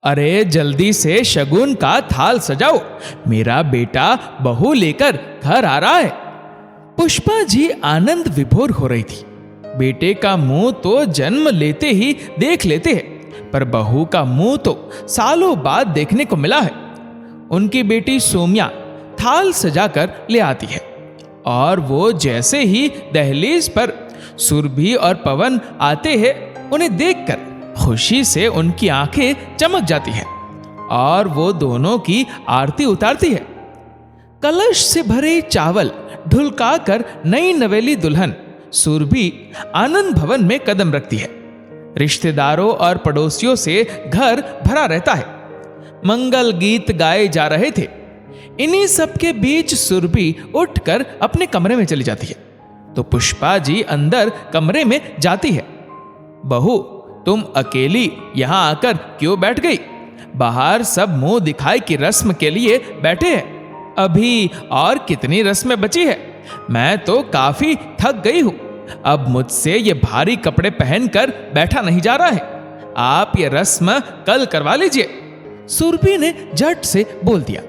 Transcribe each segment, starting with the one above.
अरे जल्दी से शगुन का थाल सजाओ, मेरा बेटा बहू लेकर घर आ रहा है। पुष्पा जी आनंद विभोर हो रही थी। बेटे का मुंह तो जन्म लेते ही देख लेते हैं, पर बहू का मुंह तो सालों बाद देखने को मिला है। उनकी बेटी सोम्या थाल सजाकर ले आती है और वो जैसे ही दहलीज पर सुरभि और पवन आते हैं, उन्हें देखकर खुशी से उनकी आंखें चमक जाती हैं और वो दोनों की आरती उतारती है। कलश से भरे चावल ढुलका कर नई नवेली दुल्हन सुरभि आनंद भवन में कदम रखती है। रिश्तेदारों और पड़ोसियों से घर भरा रहता है। मंगल गीत गाए जा रहे थे। इन्हीं सबके बीच सुरभि उठकर अपने कमरे में चली जाती है तो पुष्पा जी अंदर कमरे में जाती है। बहू, तुम अकेली यहां आकर क्यों बैठ गई? बाहर सब मुंह दिखाई की रस्म के लिए बैठे हैं। अभी और कितनी रस्में बची है? मैं तो काफी थक गई हूं। अब मुझसे ये भारी कपड़े पहनकर बैठा नहीं जा रहा है। आप ये रस्म कल करवा लीजिए। सुरभि ने झट से बोल दिया।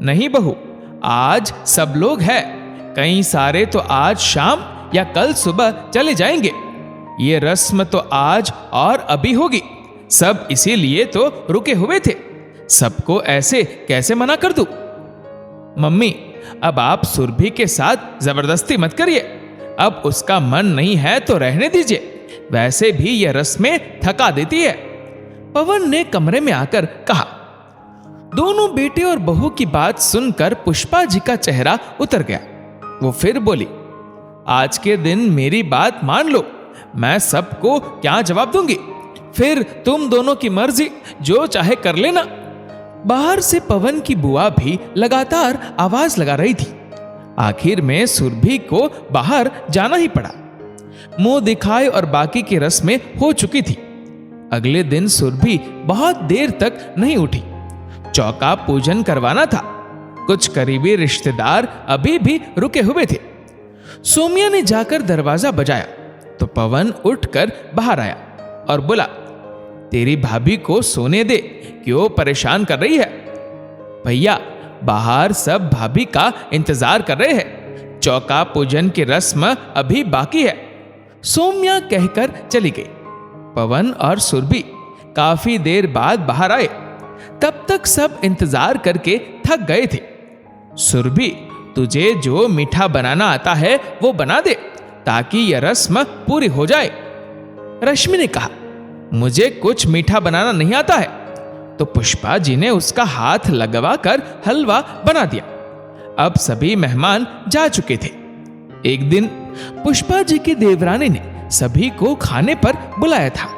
नहीं बहू, आज सब लोग हैं। कई सारे तो आज शाम या कल सुबह चले जाएंगे। ये रस्म तो आज और अभी होगी। सब इसीलिए तो रुके हुए थे। सबको ऐसे कैसे मना कर दूं? मम्मी, अब आप सुरभि के साथ जबरदस्ती मत करिए। अब उसका मन नहीं है तो रहने दीजिए। वैसे भी ये रस्में थका देती है। पवन ने कमरे में आकर कहा। दोनों बेटे और बहू की बात सुनकर पुष्पा जी का चेहरा उतर गया। वो फिर बोली, आज के दिन मेरी बात मान लो। मैं सबको क्या जवाब दूंगी? फिर तुम दोनों की मर्जी, जो चाहे कर लेना। बाहर से पवन की बुआ भी लगातार आवाज लगा रही थी। आखिर में सुरभि को बाहर जाना ही पड़ा। मुंह दिखाई और बाकी की रस्में हो चुकी थी। अगले दिन सुरभि बहुत देर तक नहीं उठी। चौका पूजन करवाना था। कुछ करीबी रिश्तेदार अभी भी रुके हुए थे। सोमिया ने जाकर दरवाजा बजाया तो पवन उठकर बाहर आया और बोला, तेरी भाभी को सोने दे, क्यों परेशान कर रही है? भैया, बाहर सब भाभी का इंतजार कर रहे हैं। चौका पूजन की रस्म अभी बाकी है। सोम्या कहकर चली गई। पवन और सुरभि काफी देर बाद बाहर आए। तब तक सब इंतजार करके थक गए थे। सुरभि, तुझे जो मीठा बनाना आता है वो बना दे, ताकि यह रस्म पूरी हो जाए। रश्मि ने कहा, मुझे कुछ मीठा बनाना नहीं आता है। तो पुष्पा जी ने उसका हाथ लगवा कर हलवा बना दिया। अब सभी मेहमान जा चुके थे। एक दिन पुष्पा जी की देवरानी ने सभी को खाने पर बुलाया था।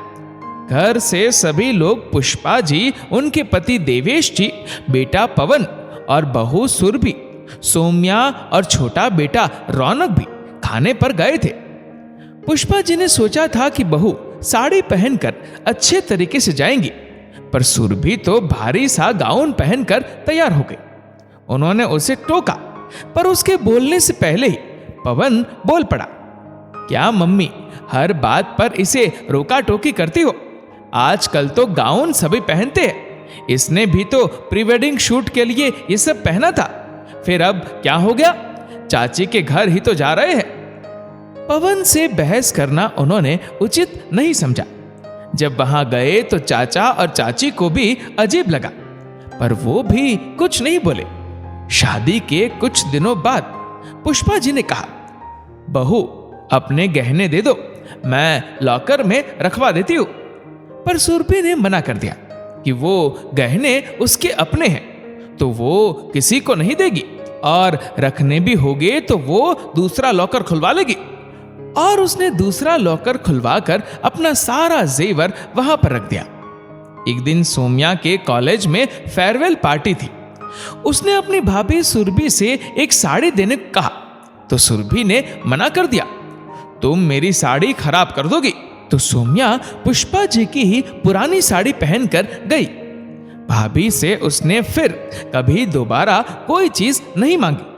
घर से सभी लोग पुष्पा जी, उनके पति देवेश जी, बेटा पवन और बहू सुरभि, सोम्या और छोटा बेटा रौनक भी खाने पर गए थे। पुष्पा जी ने सोचा था कि बहू साड़ी पहनकर अच्छे तरीके से जाएंगी, पर सुरभि तो भारी सा गाउन पहनकर तैयार हो गई। उन्होंने उसे टोका, पर उसके बोलने से पहले ही पवन बोल पड़ा, क्या मम्मी हर बात पर इसे रोका टोकी करती हो? आजकल तो गाउन सभी पहनते हैं। इसने भी तो प्री वेडिंग शूट के लिए ये सब पहना था। फिर अब क्या हो गया? चाची के घर ही तो जा रहे हैं। पवन से बहस करना उन्होंने उचित नहीं समझा। जब वहां गए तो चाचा और चाची को भी अजीब लगा, पर वो भी कुछ नहीं बोले। शादी के कुछ दिनों बाद पुष्पा जी ने कहा, बहू अपने गहने दे दो, मैं लॉकर में रखवा देती हूं। पर सुरभि ने मना कर दिया कि वो गहने उसके अपने हैं तो वो किसी को नहीं देगी, और रखने भी होंगे तो वो दूसरा लॉकर खुलवा लेगी। और उसने दूसरा लॉकर खुलवाकर अपना सारा जेवर वहां पर रख दिया। एक दिन सोम्या के कॉलेज में फेयरवेल पार्टी थी। उसने अपनी भाभी सुरभि से एक साड़ी देने को कहा तो सुरभि ने मना कर दिया, तुम मेरी साड़ी खराब कर दोगी। तो सोम्या पुष्पा जी की ही पुरानी साड़ी पहनकर गई। भाभी से उसने फिर कभी दोबारा कोई चीज नहीं मांगी।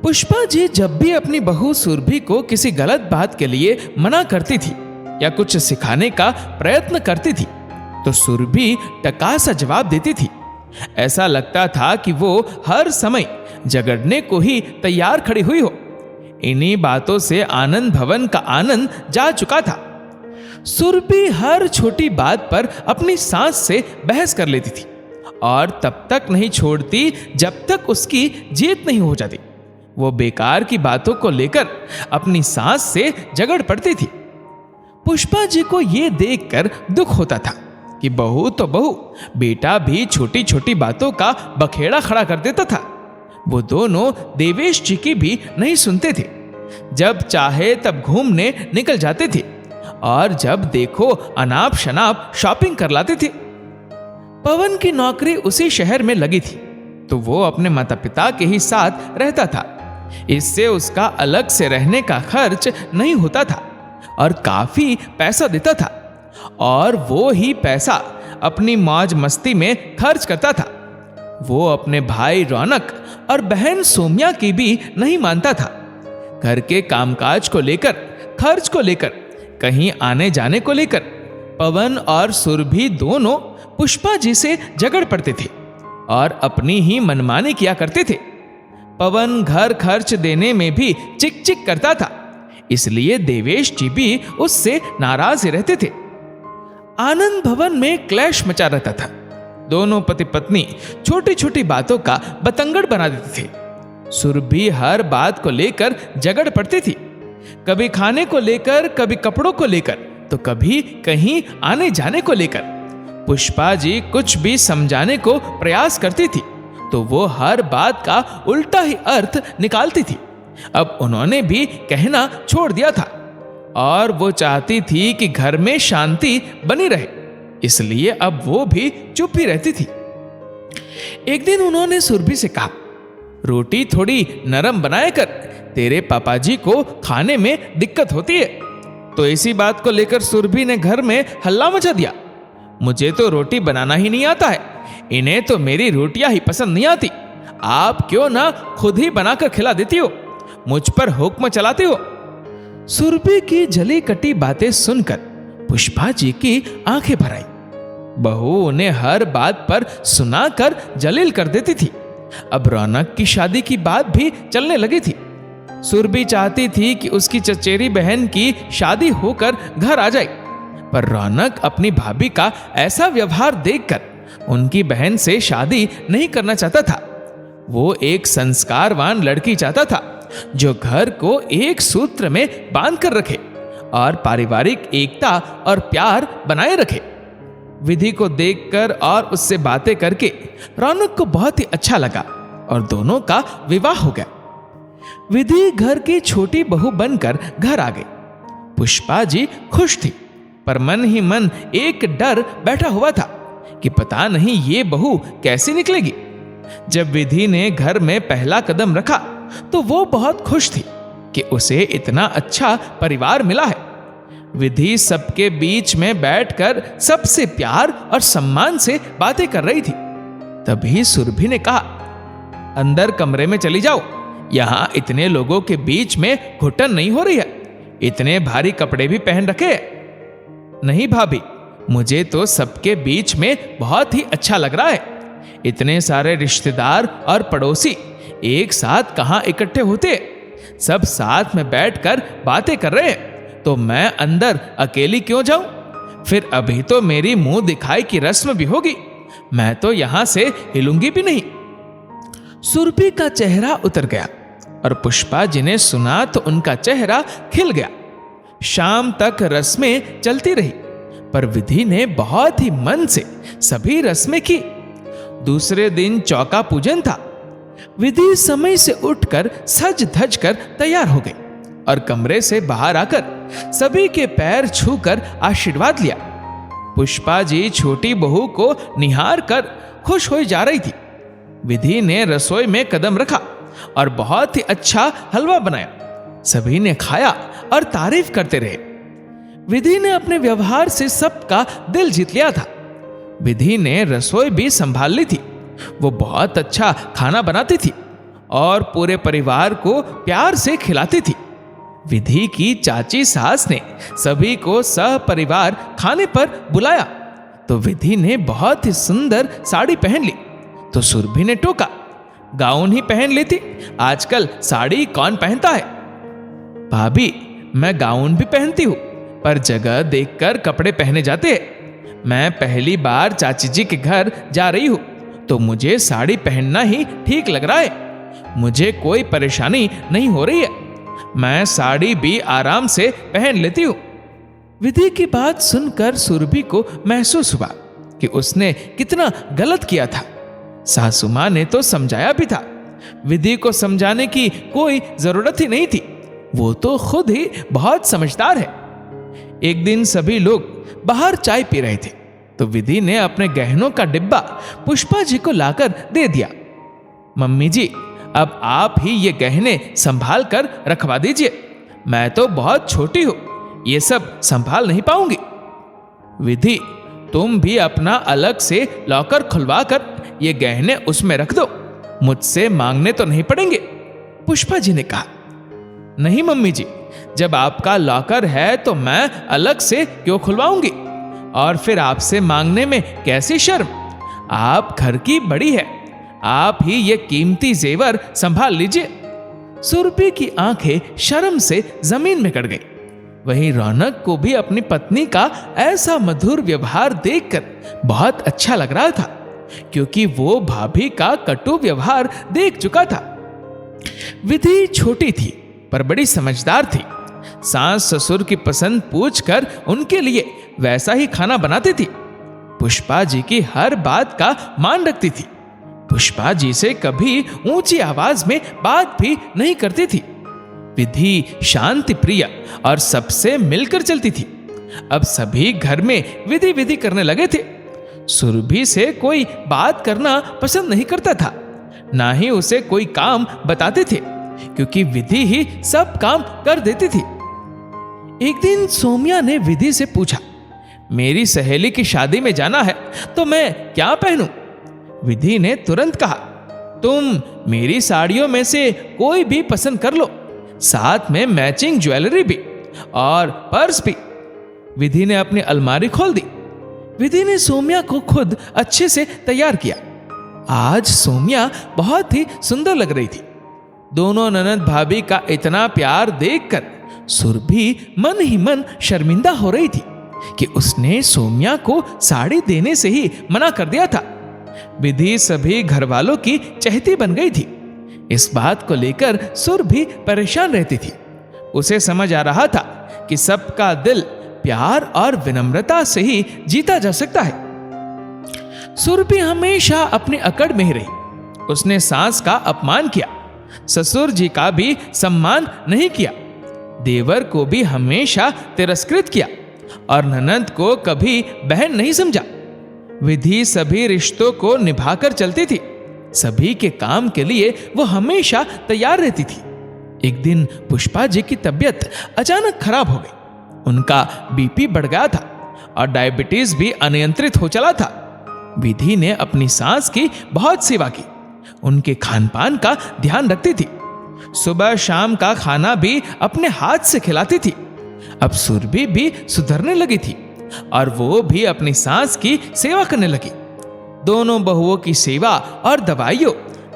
पुष्पा जी जब भी अपनी बहू सुरभि को किसी गलत बात के लिए मना करती थी या कुछ सिखाने का प्रयत्न करती थी तो सुरभि टका सा जवाब देती थी। ऐसा लगता था कि वो हर समय झगड़ने को ही तैयार खड़ी हुई हो। इन्हीं बातों से आनंद भवन का आनंद जा चुका था। सुरभि हर छोटी बात पर अपनी सास से बहस कर लेती थी और तब तक नहीं छोड़ती जब तक उसकी जीत नहीं हो जाती। वो बेकार की बातों को लेकर अपनी सास से झगड़ पड़ती थी। पुष्पा जी को ये देखकर दुख होता था कि बहू तो बहू, बेटा भी छोटी छोटी बातों का बखेड़ा खड़ा कर देता था। वो दोनों देवेश जी की भी नहीं सुनते थे। जब चाहे तब घूमने निकल जाते थे और जब देखो अनाप शनाप शॉपिंग कर लाते थे। पवन की नौकरी उसी शहर में लगी थी तो वो अपने माता पिता के ही साथ रहता था। इससे उसका अलग से रहने का खर्च नहीं होता था और काफी पैसा देता था, और वो ही पैसा अपनी मौज मस्ती में खर्च करता था। वो अपने भाई रौनक और बहन सोम्या की भी नहीं मानता था। घर के कामकाज को लेकर, खर्च को लेकर, कहीं आने जाने को लेकर पवन और सुरभि दोनों पुष्पा जी से झगड़ पड़ते थे और अपनी ही मनमानी किया करते थे। पवन घर खर्च देने में भी चिक चिक करता था, इसलिए देवेश जी भी उससे नाराज ही रहते थे। आनंद भवन में क्लैश मचा रहता था। दोनों पति पत्नी छोटी छोटी बातों का बतंगड़ बना देते थे। सुरभि हर बात को लेकर झगड़ पड़ती थी, कभी खाने को लेकर, कभी कपड़ों को लेकर, तो कभी कहीं आने जाने को लेकर। पुष्पा जी कुछ भी समझाने को प्रयास करती थी तो वो हर बात का उल्टा ही अर्थ निकालती थी। अब उन्होंने भी कहना छोड़ दिया था और वो चाहती थी कि घर में शांति बनी रहे, इसलिए अब वो भी चुप ही रहती थी। एक दिन उन्होंने सुरभि से कहा, रोटी थोड़ी नरम बनाया कर, तेरे पापा जी को खाने में दिक्कत होती है। तो इसी बात को लेकर सुरभि ने घर में हल्ला मचा दिया। मुझे तो रोटी बनाना ही नहीं आता है, इन्हें तो मेरी रोटियां ही पसंद नहीं आती। आप क्यों ना खुद ही बनाकर खिला देती हो, मुझ पर हुक्म चलाते हो। सुरभि की जली कटी बातें सुनकर पुष्पा जी की आंखें भर आई। बहू उन्हें हर बात पर सुनाकर जलील कर देती थी। अब रौनक की शादी की बात भी चलने लगी थी। सुरभि चाहती थी कि उसकी चचेरी बहन की शादी होकर घर आ जाए, पर रौनक अपनी भाभी का ऐसा व्यवहार देखकर उनकी बहन से शादी नहीं करना चाहता था। वो एक संस्कारवान लड़की चाहता था जो घर को एक सूत्र में बांध कर रखे और पारिवारिक एकता और प्यार बनाए रखे। विधि को देखकर और उससे बातें करके रौनक को बहुत ही अच्छा लगा और दोनों का विवाह हो गया। विधि घर की छोटी बहू बनकर घर आ गई। पुष्पा जी खुश थी, पर मन ही मन एक डर बैठा हुआ था कि पता नहीं ये बहू कैसी निकलेगी। जब विधि ने घर में पहला कदम रखा तो वो बहुत खुश थी कि उसे इतना अच्छा परिवार मिला है। विधि सबके बीच में बैठकर सबसे प्यार और सम्मान से बातें कर रही थी। तभी सुरभि ने कहा, अंदर कमरे में चली जाओ, यहां इतने लोगों के बीच में घुटन नहीं हो रही है। इतने भारी कपड़े भी पहन रखे हैं। नहीं भाभी, मुझे तो सबके बीच में बहुत ही अच्छा लग रहा है। इतने सारे रिश्तेदार और पड़ोसी एक साथ कहां इकट्ठे होते, सब साथ में बैठकर बातें कर रहे हैं, तो मैं अंदर अकेली क्यों जाऊं? फिर अभी तो मेरी मुंह दिखाई की रस्म भी होगी, मैं तो यहां से हिलूंगी भी नहीं। सुरभि का चेहरा उतर गया और पुष्पा जी ने सुना तो उनका चेहरा खिल गया। शाम तक रस्में चलती रही, पर विधि ने बहुत ही मन से सभी रस्में की। दूसरे दिन चौका पूजन था। विधि समय से उठकर सज धज कर तैयार हो गई और कमरे से बाहर आकर सभी के पैर छूकर आशीर्वाद लिया। पुष्पा जी छोटी बहू को निहार कर खुश हो जा रही थी। विधि ने रसोई में कदम रखा और बहुत ही अच्छा हलवा बनाया। सभी ने खाया और तारीफ करते रहे। विधि ने अपने व्यवहार से सबका दिल जीत लिया था। विधि ने रसोई भी संभाल ली थी। वो बहुत अच्छा खाना बनाती थी और पूरे परिवार को प्यार से खिलाती थी। विधि की चाची सास ने सभी को सह परिवार खाने पर बुलाया, तो विधि ने बहुत ही सुंदर साड़ी पहन ली। तो सुरभि ने टोका, गाउन ही पहन लेती, आजकल साड़ी कौन पहनता है। भाभी, मैं गाउन भी पहनती हूँ, पर जगह देखकर कपड़े पहने जाते हैं। मैं पहली बार चाची जी के घर जा रही हूँ, तो मुझे साड़ी पहनना ही ठीक लग रहा है। मुझे कोई परेशानी नहीं हो रही है, मैं साड़ी भी आराम से पहन लेती हूँ। विधि की बात सुनकर सुरभि को महसूस हुआ कि उसने कितना गलत किया था। सासू माँ ने तो समझाया भी था, विधि को समझाने की कोई जरूरत ही नहीं थी, वो तो खुद ही बहुत समझदार है। एक दिन सभी लोग बाहर चाय पी रहे थे, तो विधि ने अपने गहनों का डिब्बा पुष्पा जी को लाकर दे दिया। मम्मी जी, अब आप ही ये गहने संभाल कर रखवा दीजिए, मैं तो बहुत छोटी हूं, ये सब संभाल नहीं पाऊंगी। विधि, तुम भी अपना अलग से लॉकर खुलवा कर ये गहने उसमें रख दो, मुझसे मांगने तो नहीं पड़ेंगे। पुष्पा जी ने कहा, नहीं मम्मी जी, जब आपका लॉकर है तो मैं अलग से क्यों खुलवाऊंगी, और फिर आपसे मांगने में कैसी शर्म। आप घर की बड़ी है, आप ही ये कीमती जेवर संभाल लीजिए। सुरभि की आंखें शर्म से जमीन में गड़ गई। वहीं रौनक को भी अपनी पत्नी का ऐसा मधुर व्यवहार देखकर बहुत अच्छा लग रहा था, क्योंकि वो भाभी का कटु व्यवहार देख चुका था। विधि छोटी थी पर बड़ी समझदार थी। सास ससुर की पसंद पूछकर उनके लिए वैसा ही खाना बनाती थी। पुष्पा जी की हर बात का मान रखती थी। पुष्पा जी से कभी ऊंची आवाज में बात भी नहीं करती थी। विधि शांति प्रिय और सबसे मिलकर चलती थी। अब सभी घर में विधि विधि करने लगे थे। सुरभि से कोई बात करना पसंद नहीं करता था, ना ही उसे कोई काम बताते थे, क्योंकि विधि ही सब काम कर देती थी। एक दिन सोमिया ने विधि से पूछा, मेरी सहेली की शादी में जाना है तो मैं क्या पहनूं? विधि ने तुरंत कहा, तुम मेरी साड़ियों में से कोई भी पसंद कर लो, साथ में मैचिंग ज्वेलरी भी और पर्स भी। विधि ने अपनी अलमारी खोल दी। विधि ने सोमिया को खुद अच्छे से तैयार किया। आज सोमिया बहुत ही सुंदर लग रही थी। दोनों ननद भाभी का इतना प्यार देखकर सुरभि मन ही मन शर्मिंदा हो रही थी कि उसने सोमिया को साड़ी देने से ही मना कर दिया था। विधि सभी घर वालों की चहेती बन गई थी। इस बात को लेकर सुरभि परेशान रहती थी। उसे समझ आ रहा था कि सबका दिल प्यार और विनम्रता से ही जीता जा सकता है। सुरभि हमेशा अपनी अकड़ में ही रही। उसने सास का अपमान किया, ससुर जी का भी सम्मान नहीं किया, देवर को भी हमेशा तिरस्कृत किया और ननद को कभी बहन नहीं समझा। विधि सभी रिश्तों को निभाकर चलती थी। सभी के काम के लिए वो हमेशा तैयार रहती थी। एक दिन पुष्पा जी की तबीयत अचानक खराब हो गई। उनका बीपी बढ़ गया था और डायबिटीज भी अनियंत्रित हो चला था। विधि ने अपनी सास की बहुत सेवा की, उनके खान पान का ध्यान रखती थी। सुबह शाम का खाना भी अपने हाथ से खिलाती थी। अब सुरभि भी सुधरने लगी थी और वो भी अपनी सास की सेवा करने लगी। दोनों बहुओं की सेवा और दवाइयों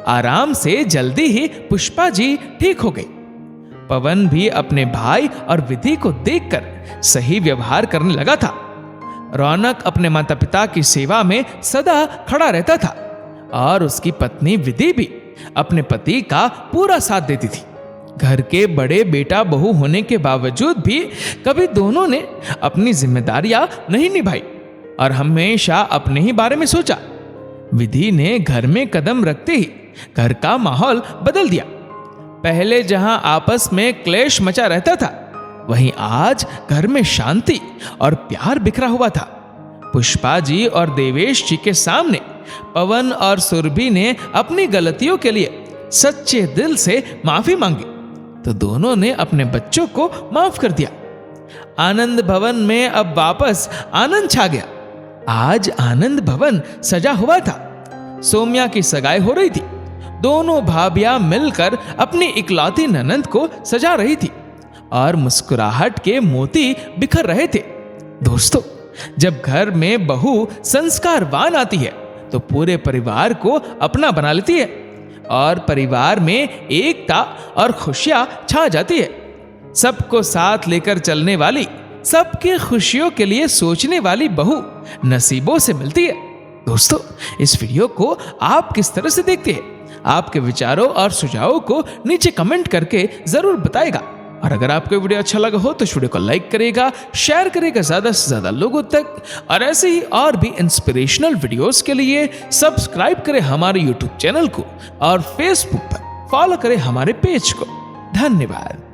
आराम से जल्दी ही पुष्पा जी ठीक हो गई। पवन भी अपने भाई और विधि को देखकर सही व्यवहार करने लगा था। रौनक अपने माता पिता की सेवा में सदा खड़ा रहता था और उसकी पत्नी विधि भी अपने पति का पूरा साथ देती थी। घर के बड़े बेटा बहू होने के बावजूद भी कभी दोनों ने अपनी जिम्मेदारियां नहीं निभाई और हमेशा अपने ही बारे में सोचा। विधि ने घर में कदम रखते ही घर का माहौल बदल दिया। पहले जहां आपस में क्लेश मचा रहता था, वहीं आज घर में शांति और प्यार बिखरा हुआ था। पुष्पा जी और देवेश जी के सामने पवन और सुरभि ने अपनी गलतियों के लिए सच्चे दिल से माफी मांगी, तो दोनों ने अपने बच्चों को माफ कर दिया। आनंद भवन में अब वापस आनंद छा गया। आज आनंद भवन सजा हुआ था। सोमिया की सगाई हो रही थी। दोनों भाभियां मिलकर अपनी इकलौती ननंद को सजा रही थी और मुस्कुराहट के मोती बिखर रहे थे। दोस्तों, जब घर में बहू संस्कारवान आती है तो पूरे परिवार को अपना बना लेती है और परिवार में एकता और खुशियां छा जाती है। सबको साथ लेकर चलने वाली, सबकी खुशियों के लिए सोचने वाली बहू नसीबों से मिलती है। दोस्तों, इस वीडियो को आप किस तरह से देखते हैं? आपके विचारों और सुझावों को नीचे कमेंट करके जरूर बताएगा। और अगर आपको वीडियो अच्छा लगा हो तो इस वीडियो को लाइक करेगा, शेयर करेगा ज्यादा से ज्यादा लोगों तक। और ऐसे ही और भी इंस्पिरेशनल वीडियोस के लिए सब्सक्राइब करें हमारे यूट्यूब चैनल को और फेसबुक पर फॉलो करें हमारे पेज को। धन्यवाद।